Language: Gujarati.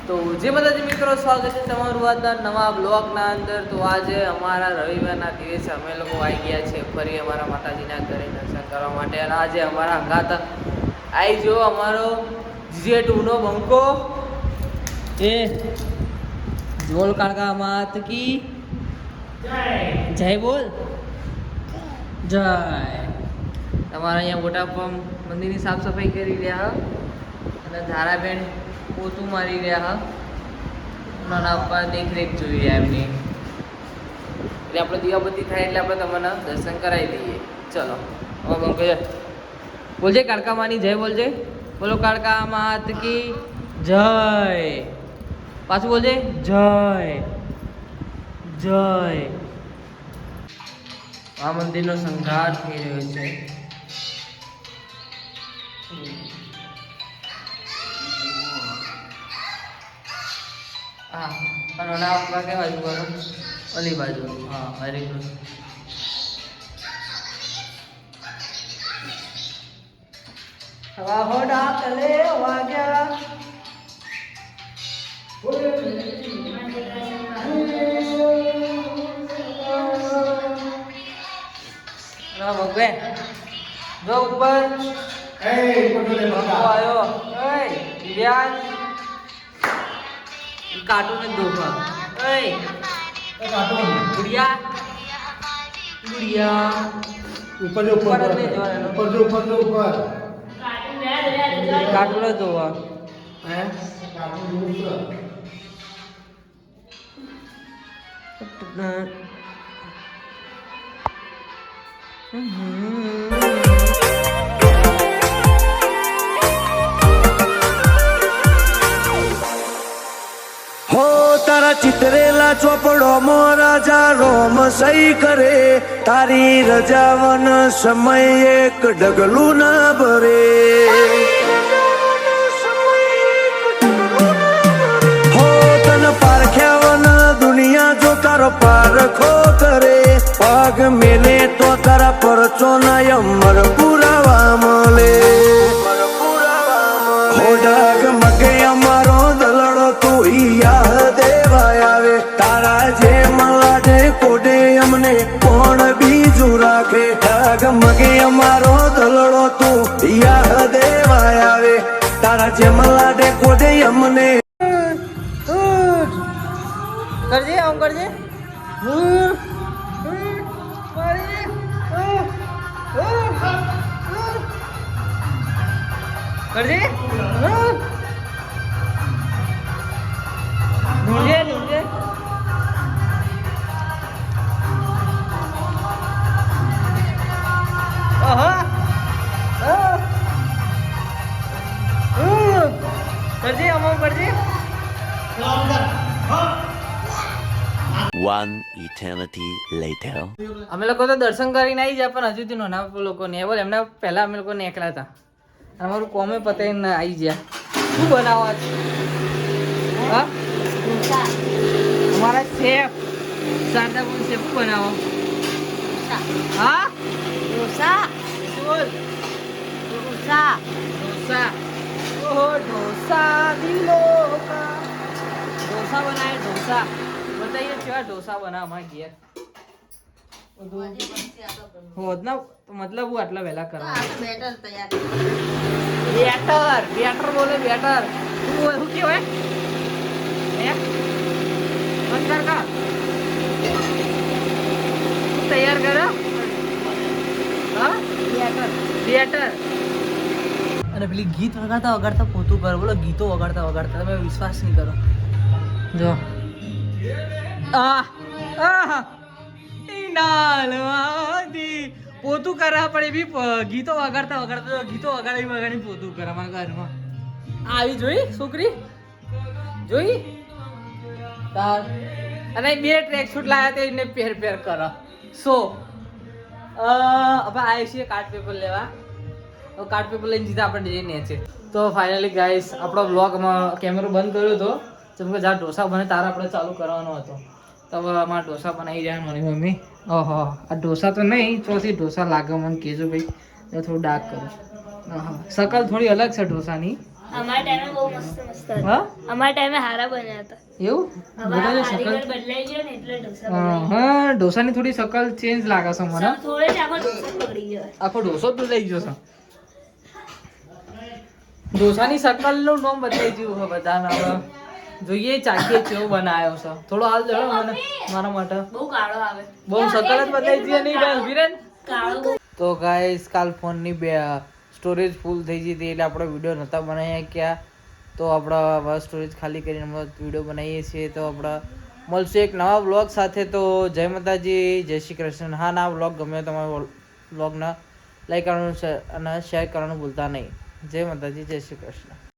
તો જે બધા મિત્રો સ્વાગત છે તમારું આજના નવા બ્લોગના અંદર. તો આજે અમારા રવિવારના દિવસે અમે લોકો આવી ગયા છે ફરી અમારા માતાજીના ઘરે દર્શન કરવા માટે. અને આજે અમારા હંગાત આવી જો અમારો GJ2નો બંકો એ જોલ કાકા માત કી જય બોલ જય. તમારા અહીંયા મોટા મંદિરની સાફ સફાઈ કરી રહ્યા અને ધારાબેન પોતું મારી રહ્યા નાના પપ્પા દેખરેખ જોઈ રહ્યા એમની. એટલે આપણે દીવાબત્તી થાય એટલે આપણે તમને દર્શન કરાવી દઈએ. ચલો હવે બંકો જય બોલજે, કાળકા માની જય બોલજે. બોલો કાળકા માત કી જય. પાછું બોલજે જય જય. આ મંદિરનો શણગાર થઈ રહ્યો છે. હા અને ના આપવા કે બાજુ કરો ઓલી બાજુ. હા હરે કૃષ્ણ. વાહો ડાકલે વાગ્યા ભગવે જો ઉપર આવ્યો કાર્ટૂન જ દોખા ગુડિયા ગુડિયા ઉપર જો ઉપર જ નહીં જોવાનું. ઉપર જો ઉપર જો ઉપર કાર્ટૂન જ જોવા. હે કાર્ટૂન ઉપર તારા ચિતરેલા ચોપડો રાજા રોમ સહી કરે. તારી રજાવન સમય એક ડગલું ના ભરે. હો તન પારખ્યાવન દુનિયા જો તારો પારખો કરે. પગ મેલે તો તારા પરચો ના અમર પુરાવા મળે. હો ડાગ મગે અમારો દલડો તું યાદ આવે. તારા જે મલાડે કોડે અમને કોણ બીજું રાખે. ડાગ મગે અમારો દલડો તું યાદ આવે. તારા જે મલાડે કોડે અમને કરજે આમ કરજે. કરજે ઢૂંઢે ઢૂંઢે. કરજે આમ કરજે. One eternity later. અમે લોકો તો દર્શન કરીને આવી જાય પણ હજુ થી નાના લોકોને બોલ એમના પહેલા અમે લોકો એકલા હતા. અમારું કોમે પતાવીને આવી ગયા. શું બનાવવા છે? હા અમારા શેફ શારદાબુન શેફ બનાવો. હા ઢોસા બોલ ઢોસા ઢોસા. ઓહો ઢોસા દિલો કા ઢોસા બનાવે. ઢોસા बताइए क्या डोसा बना हमारे घिया होत ना तो मतलब वो आटला वेला करना. બેટર તૈયાર. બેટર બેટર બોલે બેટર. શું કહેવાય હે બંધ કર કા તૈયાર કરો. હા બેટર બેટર. અને પેલી ગીત વગાડતા વગાડતા પોતું કરો. બોલો ગીતો વગાડતા વગાડતા તમે વિશ્વાસ નહીં કરો. જો પોતું કરા પણ એ બી ગીતો વગાડતા વગાડતા ગીતો વગાડી પોતું કરે અમારા ઘરમાં. આવી જોઈ છોકરી જોઈ તાર. અને બે ટ્રેક શૂટ લાયા તે એને પહેર કરો. સો હવે આવી છીએ કાર્ડ પેપર લેવા. કાર્ડ પેપર લઈને જીતા આપણે જઈને છે. તો ફાઇનલી ગાઈસ આપણો બ્લોગમાં કેમેરો બંધ કર્યો હતો જેમ કે જ્યાં ઢોસા બને તારે આપણે ચાલુ કરવાનો હતો. તો હવે અમારા ઢોસા બનાવી રહ્યા મારી મમ્મી. ઓહો આ ઢોસા તો નહીં ચોથી ઢોસા લાગે મને કહેજો ભાઈ. થોડું ડાર્ક કરું. હા શકલ થોડી અલગ છે ઢોસાની અમારા ટાઈમે બહુ મસ્ત મસ્ત હતા. હા અમારા ટાઈમે હારા બન્યા હતા. એવું હવે બધાની આ શકલ કારીગર બદલાઈ ગયો ને એટલે ઢોસા હા બદલાઈ હા ઢોસાની થોડી શકલ ચેન્જ લાગે છે મને ગયા. થોડે જ આખો ઢોસો બગડી ગયો. આખો ઢોસો જ બદલાઈ ગયો છે ઢોસાની શકલનું નામ બદલાઈ ગયું છે બધાને હવે જોઈએ ચાખીએ કેવો બનાવ્યો છે થોડો હાલ જડો મને મારા માટે બહુ કાળો આવે. બહુ શકલ જ બદલાઈ ગઈ નહીં ભાઈ ઊભી રહે ને. કાળો બહુ. તો ગાઈસ કાલ ફોનની બે સ્ટોરેજ ફૂલ થઈ ગઈ હતી એટલે આપણે વિડીયો નહોતા બનાવી શક્યા તો આપણે હવે સ્ટોરેજ ખાલી કરીને અમે વિડીયો બનાવીએ છીએ તો આપણે મળશું એક નવા વ્લોગ સાથે તો જય માતાજી જય શ્રી કૃષ્ણ હા ના વ્લોગ ગમ્યો તમારા વ્લોગને લાઈક કરવાનું અને શેર કરવાનું ભૂલતા નહીં જય માતાજી જય શ્રી કૃષ્ણ